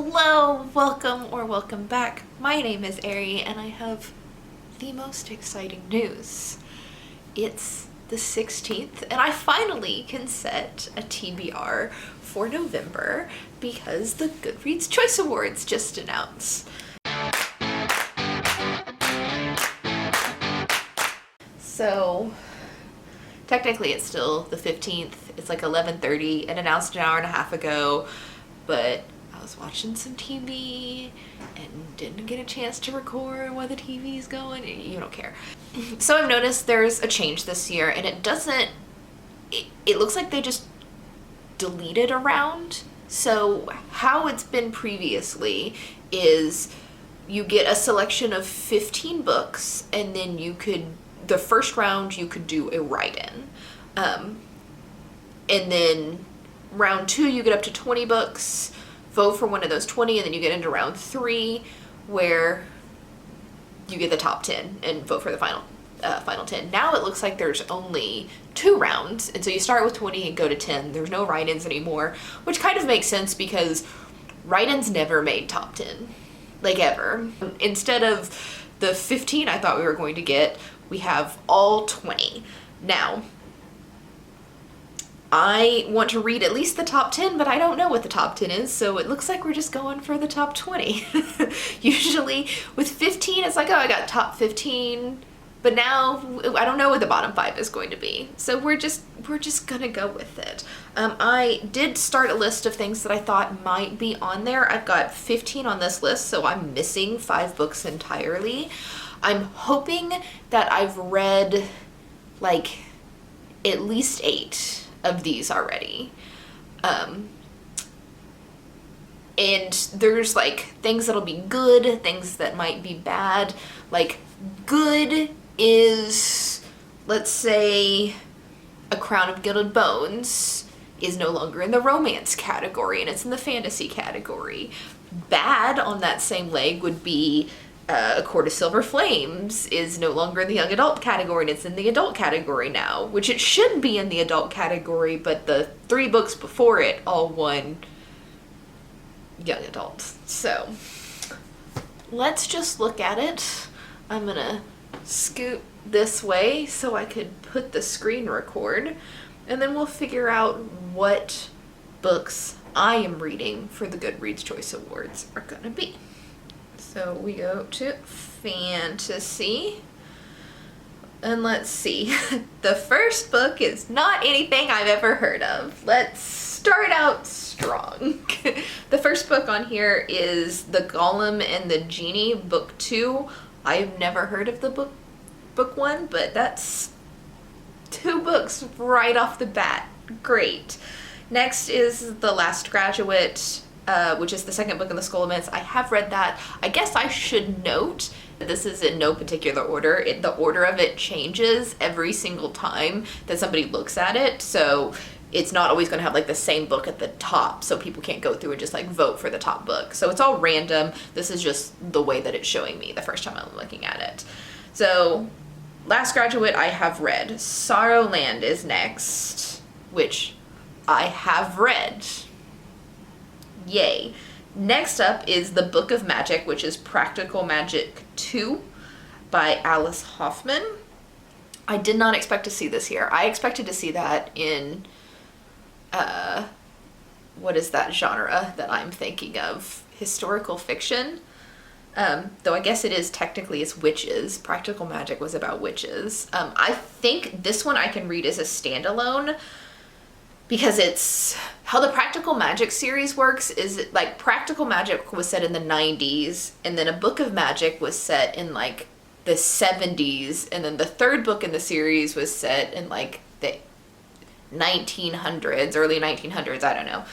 Hello, welcome back. My name is Ari and I have the most exciting news. It's the 16th and I finally can set a TBR for November because the Goodreads Choice Awards just announced. So technically it's still the 15th. It's like 11:30. It announced an hour and a half ago, but I was watching some TV and didn't get a chance to record while the TV's going. You don't care. So I've noticed there's a change this year and it looks like they just deleted a round. So how it's been previously is you get a selection of 15 books and then the first round you could do a write-in. And then round 2 you get up to 20 books, vote for one of those 20, and then you get into round 3 where you get the top 10 and vote for the final 10. Now it looks like there's only 2 rounds, and so you start with 20 and go to 10. There's no write-ins anymore, which kind of makes sense because write-ins never made top 10, like ever. Instead of the 15 I thought we were going to get, we have all 20. Now, I want to read at least the top 10, but I don't know what the top 10 is, so it looks like we're just going for the top 20. Usually with 15, it's like, oh, I got top 15, but now I don't know what the bottom 5 is going to be. So we're just gonna go with it. I did start a list of things that I thought might be on there. I've got 15 on this list, so I'm missing 5 books entirely. I'm hoping that I've read like at least 8 of these already. And there's like things that'll be good, things that might be bad. Like good is, let's say, A Crown of Gilded Bones is no longer in the romance category and it's in the fantasy category. Bad on that same leg would be A Court of Silver Flames is no longer in the young adult category and it's in the adult category now, which it should be in the adult category, but the 3 books before it all won young adult. So let's just look at it. I'm gonna scoot this way so I could put the screen record, and then we'll figure out what books I am reading for the Goodreads Choice Awards are gonna be. So we go to fantasy, and let's see. The first book is not anything I've ever heard of. Let's start out strong. The first book on here is The Golem and the Genie, book 2. I've never heard of the book 1, but that's 2 books right off the bat. Great. Next is The Last Graduate, which is the second book in the School of Myths. I have read that. I guess I should note that this is in no particular order. The order of it changes every single time that somebody looks at it, so it's not always going to have like the same book at the top, so people can't go through and just like vote for the top book. So it's all random. This is just the way that it's showing me the first time I'm looking at it. So Last Graduate I have read. Sorrowland is next, which I have read. Yay. Next up is The Book of Magic, which is Practical Magic 2 by Alice Hoffman. I did not expect to see this here. I expected to see that in, what is that genre that I'm thinking of? Historical fiction? Though I guess it's witches. Practical Magic was about witches. I think this one I can read as a standalone, because it's how the Practical Magic series works is like Practical Magic was set in the 90s, and then A Book of Magic was set in like the 70s, and then the third book in the series was set in like the 1900s, early 1900s, I don't know.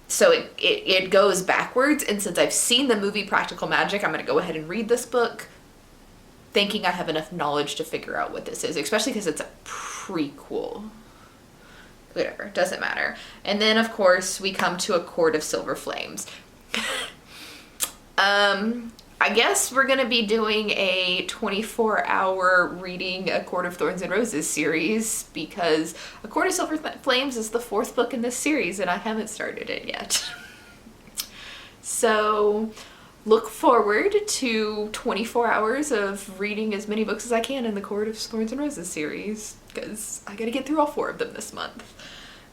So it goes backwards, and since I've seen the movie Practical Magic, I'm going to go ahead and read this book thinking I have enough knowledge to figure out what this is, especially because it's a prequel. Whatever, doesn't matter. And then, of course, we come to A Court of Silver Flames. I guess we're going to be doing a 24-hour reading A Court of Thorns and Roses series, because A Court of Silver Flames is the 4th book in this series, and I haven't started it yet. So look forward to 24 hours of reading as many books as I can in the Court of Thorns and Roses series, because I gotta get through all 4 of them this month.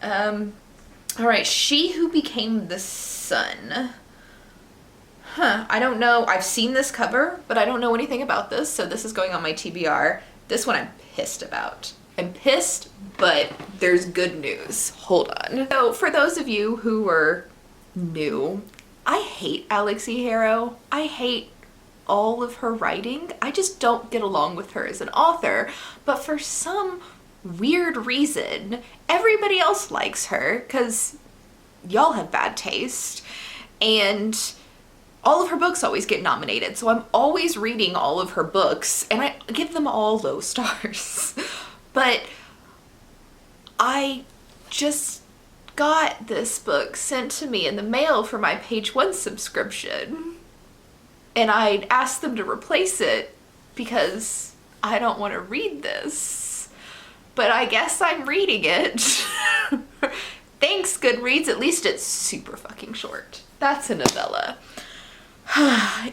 All right, She Who Became the Sun. I don't know. I've seen this cover, but I don't know anything about this, so this is going on my TBR. This one I'm pissed about. I'm pissed, but there's good news. Hold on. So for those of you who are new, I hate Alexi Harrow. I hate all of her writing. I just don't get along with her as an author, but for some weird reason, everybody else likes her, because y'all have bad taste, and all of her books always get nominated, so I'm always reading all of her books, and I give them all low stars. But I just got this book sent to me in the mail for my Page 1 subscription, and I asked them to replace it because I don't want to read this. But I guess I'm reading it. Thanks, Goodreads. At least it's super fucking short. That's a novella.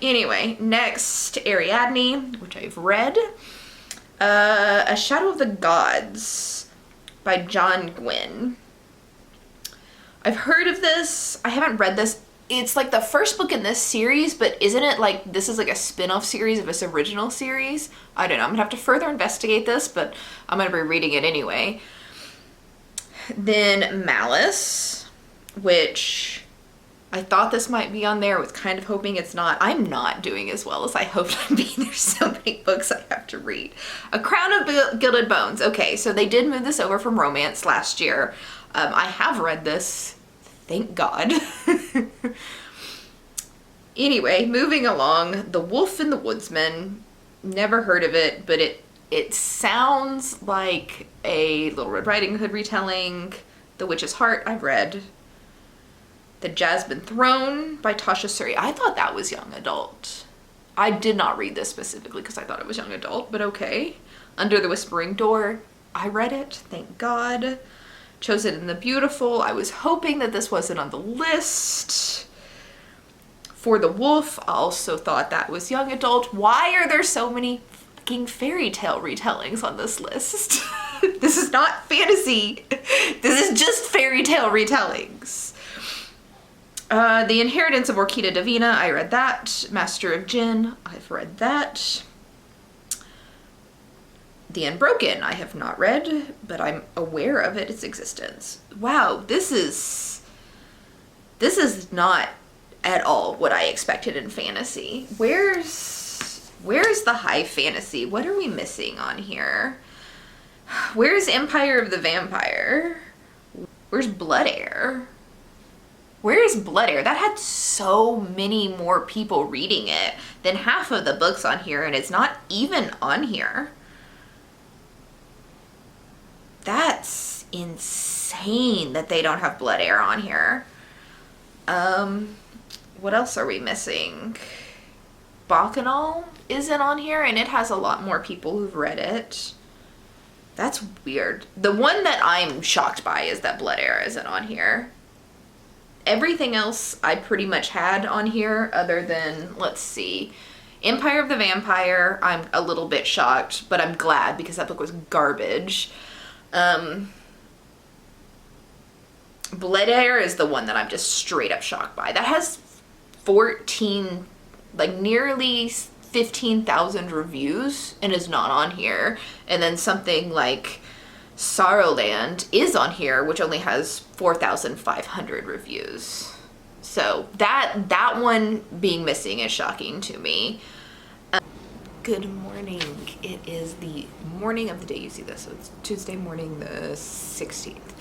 Anyway, next, Ariadne, which I've read. A Shadow of the Gods by John Quinn. I've heard of this. I haven't read this. It's like the first book in this series, but isn't it like this is like a spin-off series of its original series? I don't know. I'm gonna have to further investigate this, but I'm gonna be reading it anyway. Then Malice, which I thought this might be on there. I was kind of hoping it's not. I'm not doing as well as I hoped I'd be. There's so many books I have to read. A Crown of Gilded Bones. Okay, so they did move this over from romance last year. I have read this. Thank God. Anyway, moving along. The Wolf and the Woodsman. Never heard of it, but it sounds like a Little Red Riding Hood retelling. The Witch's Heart, I've read. The Jasmine Throne by Tasha Suri. I thought that was young adult. I did not read this specifically because I thought it was young adult, but okay. Under the Whispering Door, I read it, thank God. Chosen in the Beautiful. I was hoping that this wasn't on the list. For the Wolf, I also thought that was young adult. Why are there so many fucking fairy tale retellings on this list? This is not fantasy. This is just fairy tale retellings. The Inheritance of Orkita Divina, I read that. Master of Jinn, I've read that. The Unbroken, I have not read, but I'm aware of its existence. Wow, this is not at all what I expected in fantasy. Where's the high fantasy? What are we missing on here? Where's Empire of the Vampire? Where's Blood Heir? Where's Blood Heir? That had so many more people reading it than half of the books on here, and it's not even on here. That's insane that they don't have Blood Heir on here. What else are we missing? Bacchanal isn't on here, and it has a lot more people who've read it. That's weird. The one that I'm shocked by is that Blood Heir isn't on here. Everything else I pretty much had on here other than, let's see, Empire of the Vampire. I'm a little bit shocked, but I'm glad because that book was garbage. Blood Heir is the one that I'm just straight up shocked by. That has 14, like nearly 15,000 reviews and is not on here. And then something like Sorrowland is on here, which only has 4,500 reviews. So that one being missing is shocking to me. Good morning. It is the morning of the day you see this, so it's Tuesday morning the 16th.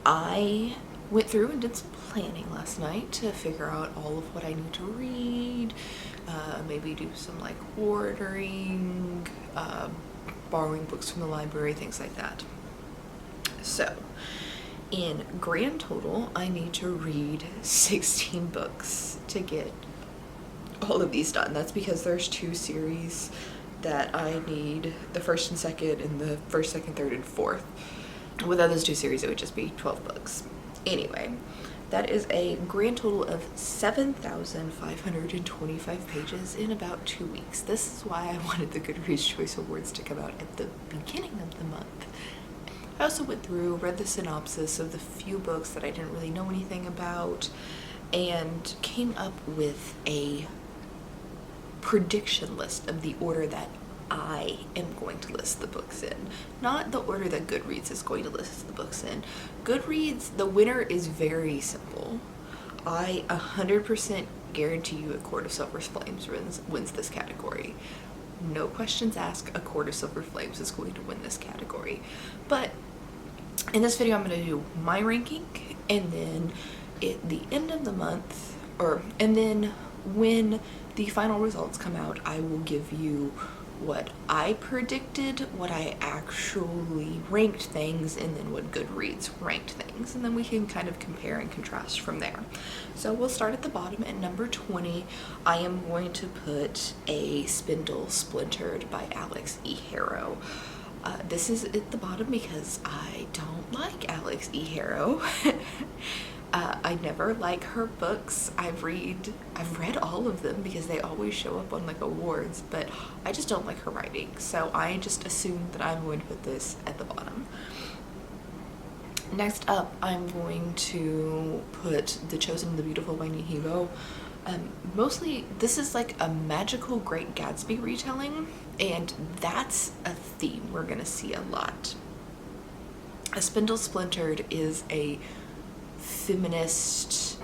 I went through and did some planning last night to figure out all of what I need to read, maybe do some like ordering, borrowing books from the library, things like that. So in grand total, I need to read 16 books to get all of these done. That's because there's 2 series that I need, the first and second, and the first, second, third, and fourth. Without those 2 series, it would just be 12 books. Anyway, That is a grand total of 7,525 pages in about 2 weeks. This is why I wanted the Goodreads Choice Awards to come out at the beginning of the month. I also went through, read the synopsis of the few books that I didn't really know anything about, and came up with a prediction list of the order that I am going to list the books in, not the order that Goodreads is going to list the books in. Goodreads, the winner is very simple. I 100% guarantee you A Court of Silver Flames wins this category. No questions asked, A Court of Silver Flames is going to win this category. But in this video, I'm going to do my ranking, and then at the end of the month, and then when the final results come out, I will give you what I predicted, what I actually ranked things, and then what Goodreads ranked things, and then we can kind of compare and contrast from there. So we'll start at the bottom. At number 20, I am going to put A Spindle Splintered by Alex E. Harrow. This is at the bottom because I don't like Alex E. Harrow. I never like her books. I've read all of them because they always show up on like awards, but I just don't like her writing. So I just assumed that I'm going to put this at the bottom. Next up, I'm going to put The Chosen and the Beautiful by Nihiro. Mostly, this is like a magical Great Gatsby retelling, and that's a theme we're gonna see a lot. A Spindle Splintered is a feminist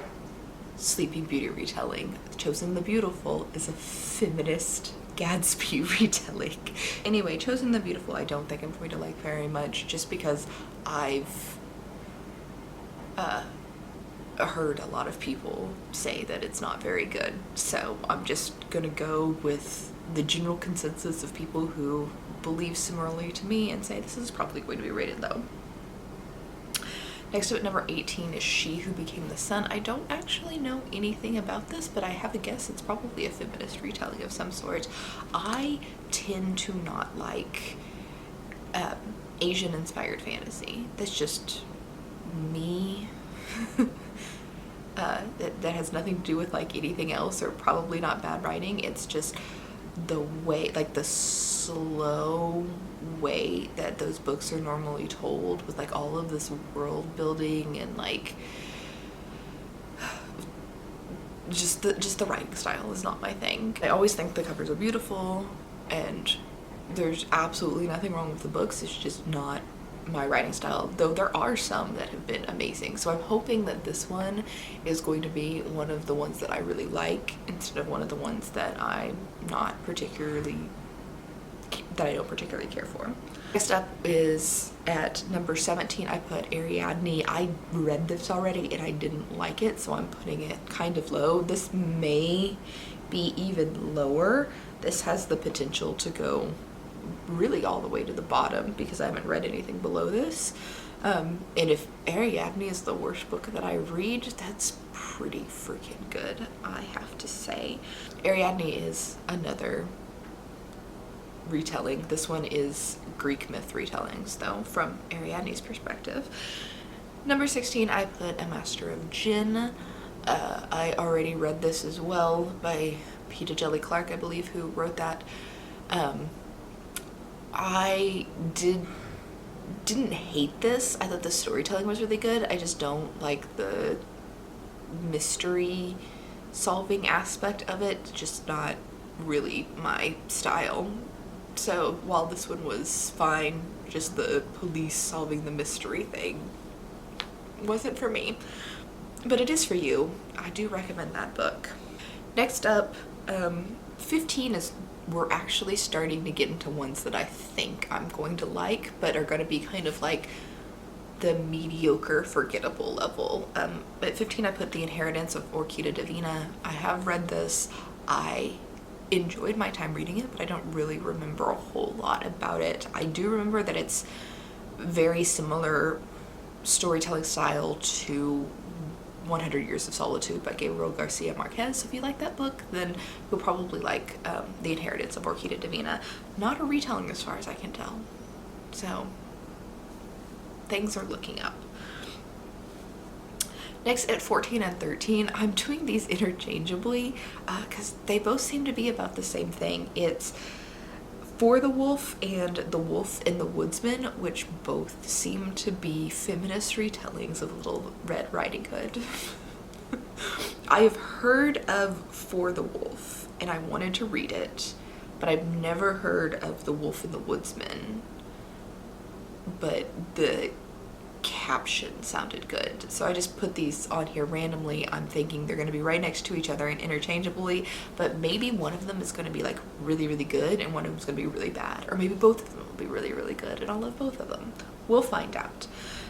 Sleeping Beauty retelling. Chosen the Beautiful is a feminist Gatsby retelling. Anyway, Chosen the Beautiful I don't think I'm going to like very much, just because I've heard a lot of people say that it's not very good. So I'm just gonna go with the general consensus of people who believe similarly to me and say this is probably going to be rated low. Next up at number 18 is She Who Became the Sun. I don't actually know anything about this, but I have a guess it's probably a feminist retelling of some sort. I tend to not like Asian-inspired fantasy. That's just me. That has nothing to do with like anything else, or probably not bad writing. It's just the way, like the slow way that those books are normally told, with like all of this world building and like just the writing style is not my thing. I always think the covers are beautiful and there's absolutely nothing wrong with the books. It's just not my writing style, though there are some that have been amazing. So I'm hoping that this one is going to be one of the ones that I really like, instead of one of the ones that I don't particularly care for. Next up is at number 17, I put Ariadne. I read this already and I didn't like it, so I'm putting it kind of low. This may be even lower. This has the potential to go really all the way to the bottom because I haven't read anything below this. And if Ariadne is the worst book that I read, that's pretty freaking good, I have to say. Ariadne is another retelling. This one is Greek myth retellings, though, from Ariadne's perspective. Number 16, I put A Master of Jinn. I already read this as well by Peter Jelly Clark, I believe, who wrote that. I didn't hate this. I thought the storytelling was really good. I just don't like the mystery solving aspect of it. Just not really my style. So while this one was fine, just the police solving the mystery thing wasn't for me. But it is for you. I do recommend that book. Next up, 15 is, we're actually starting to get into ones that I think I'm going to like, but are going to be kind of like the mediocre, forgettable level. At 15, I put The Inheritance of Orkita Divina. I have read this. I enjoyed my time reading it, but I don't really remember a whole lot about it. I do remember that it's very similar storytelling style to 100 Years of Solitude by Gabriel Garcia Marquez. So if you like that book, then you'll probably like The Inheritance of Orkita Divina. Not a retelling as far as I can tell. So things are looking up. Next at 14 and 13, I'm doing these interchangeably because they both seem to be about the same thing. It's For the Wolf and The Wolf and the Woodsman, which both seem to be feminist retellings of Little Red Riding Hood. I have heard of For the Wolf and I wanted to read it, but I've never heard of The Wolf and the Woodsman. But the caption sounded good, so I just put these on here randomly. I'm thinking they're going to be right next to each other and interchangeably, but maybe one of them is going to be like really really good and one of them is going to be really bad, or maybe both of them will be really really good and I'll love both of them. We'll find out.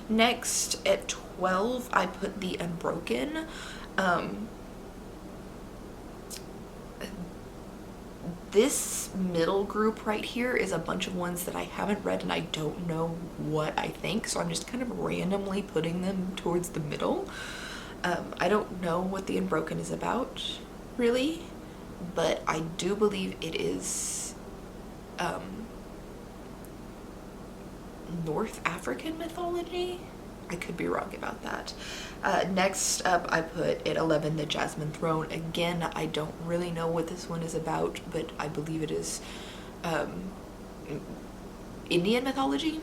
Next at 12, I put The Unbroken. This middle group right here is a bunch of ones that I haven't read and I don't know what I think, so I'm just kind of randomly putting them towards the middle. I don't know what The Unbroken is about, really, but I do believe it is North African mythology. I could be wrong about that. Next up, I put at 11 The Jasmine Throne. Again, I don't really know what this one is about, but I believe it is Indian mythology.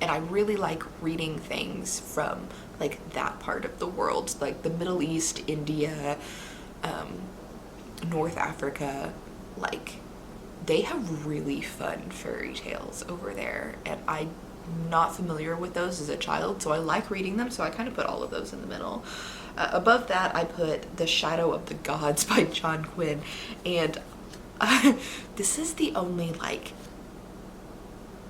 And I really like reading things from like that part of the world, like the Middle East, India, North Africa. Like, they have really fun fairy tales over there, and I'm not familiar with those as a child, so I like reading them, so I kind of put all of those in the middle. Above that, I put The Shadow of the Gods by John Quinn, and this is the only like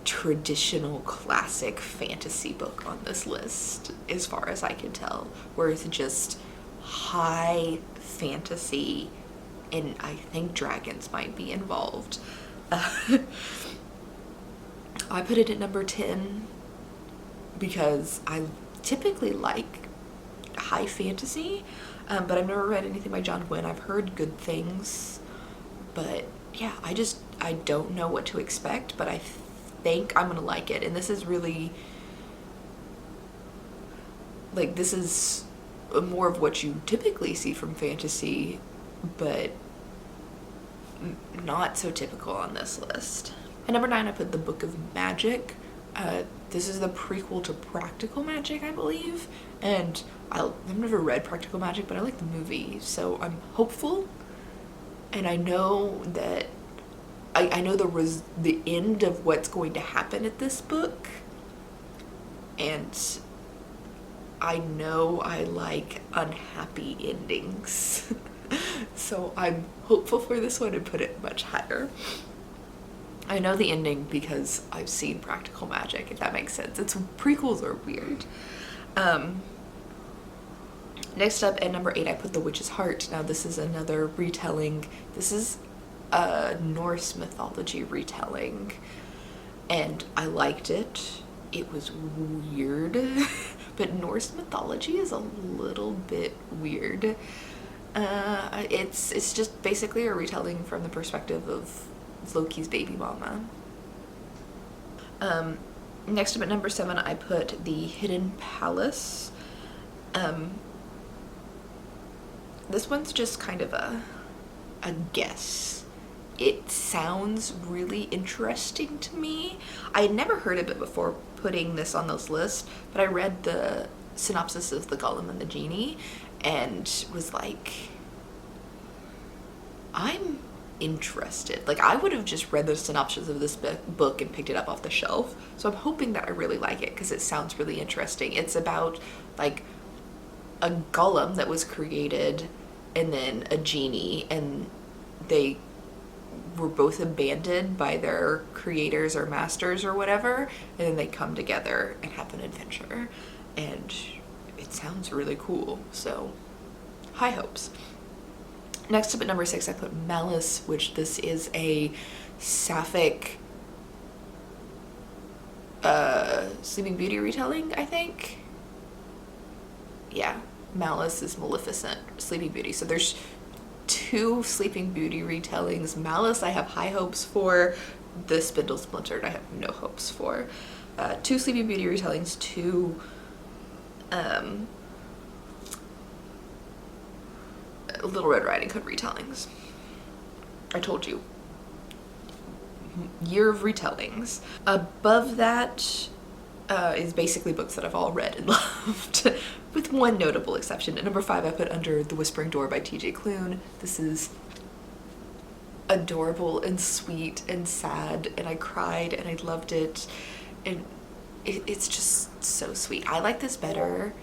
traditional classic fantasy book on this list, as far as I can tell, where it's just high fantasy, and I think dragons might be involved. I put it at number 10 because I typically like high fantasy, but I've never read anything by John Quinn. I've heard good things, but yeah, I don't know what to expect, but I think I'm gonna like it. And this is really like, this is more of what you typically see from fantasy, but not so typical on this list. At number 9, I put The Book of Magic. This is the prequel to Practical Magic, I believe, and I've never read Practical Magic, but I like the movie, so I'm hopeful. And I know that I know the end of what's going to happen at this book, and I know I like unhappy endings. So I'm hopeful for this one and put it much higher. I know the ending because I've seen Practical Magic, if that makes sense. Prequels are weird. Next up at number 8, I put The Witch's Heart. Now this is another retelling. This is a Norse mythology retelling, and I liked it. It was weird, but Norse mythology is a little bit weird. It's just basically a retelling from the perspective of Loki's baby mama. Next up at number 7, I put The Hidden Palace. This one's just kind of a guess. It sounds really interesting to me. I had never heard of it before putting this on this list, but I read the synopsis of The Golem and the Genie and was like, I'm interested. Like, I would have just read the synopsis of this book and picked it up off the shelf, so I'm hoping that I really like it because it sounds really interesting. It's about like a golem that was created and then a genie, and they were both abandoned by their creators or masters or whatever, and then they come together and have an adventure, and it sounds really cool, so high hopes. Next up at number 6, I put Malice, which this is a sapphic Sleeping Beauty retelling, I think. Yeah, Malice is Maleficent, Sleeping Beauty. So there's 2 Sleeping Beauty retellings. Malice I have high hopes for. The Spindle Splintered I have no hopes for. 2 Sleeping Beauty retellings, 2 Little Red Riding Hood retellings. I told you. Year of retellings. Above that is basically books that I've all read and loved, with one notable exception. At number 5, I put Under the Whispering Door by T.J. Klune. This is adorable and sweet and sad, and I cried and I loved it, and it's just so sweet. I like this better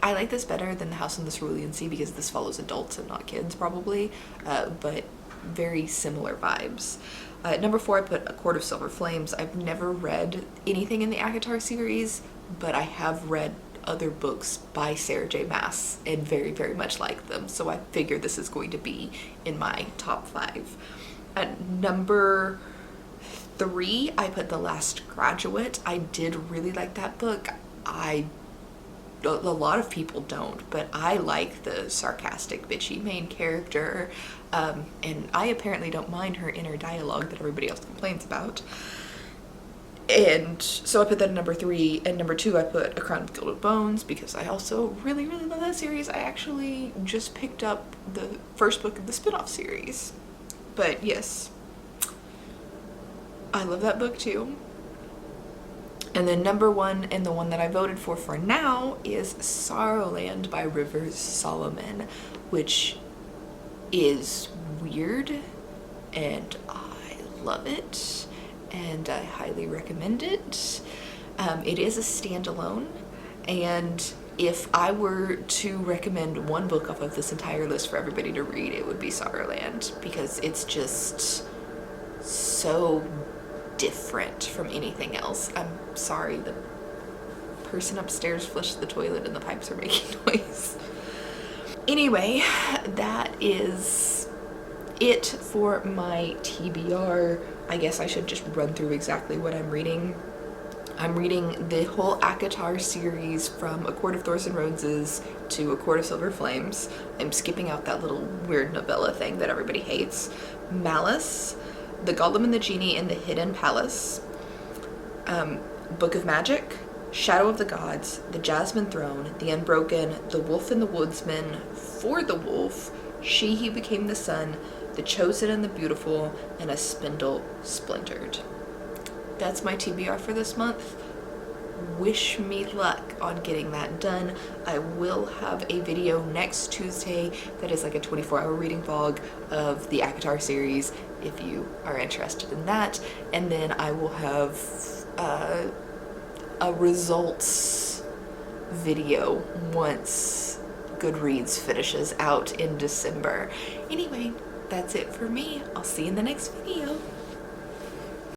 than The House on the Cerulean Sea because this follows adults and not kids probably, but very similar vibes. At number 4, I put A Court of Silver Flames. I've never read anything in the ACOTAR series, but I have read other books by Sarah J. Maas and very, very much like them, so I figure this is going to be in my top 5. At number 3, I put The Last Graduate. I did really like that book. A lot of people don't, but I like the sarcastic, bitchy main character, and I apparently don't mind her inner dialogue that everybody else complains about. And so I put that at number 3, and number 2 I put A Crown of Gilded Bones because I also really, really love that series. I actually just picked up the first book of the spin-off series. But yes, I love that book too. And then number 1, and the one that I voted for now, is Sorrowland by Rivers Solomon, which is weird, and I love it, and I highly recommend it. It is a standalone, and if I were to recommend one book off of this entire list for everybody to read, it would be Sorrowland, because it's just so different from anything else. I'm sorry, the person upstairs flushed the toilet and the pipes are making noise. Anyway, that is it for my TBR. I guess I should just run through exactly what I'm reading. I'm reading the whole ACOTAR series from A Court of Thorns and Roses to A Court of Silver Flames. I'm skipping out that little weird novella thing that everybody hates. Malice, The Golem and the Genie in the Hidden Palace, Book of Magic, Shadow of the Gods, The Jasmine Throne, The Unbroken, The Wolf and the Woodsman, For the Wolf, She Who Became the Sun, The Chosen and the Beautiful, and A Spindle Splintered. That's my TBR for this month. Wish me luck on getting that done. I will have a video next Tuesday that is like a 24-hour reading vlog of the ACOTAR series if you are interested in that, and then I will have a results video once Goodreads finishes out in December. Anyway, that's it for me. I'll see you in the next video.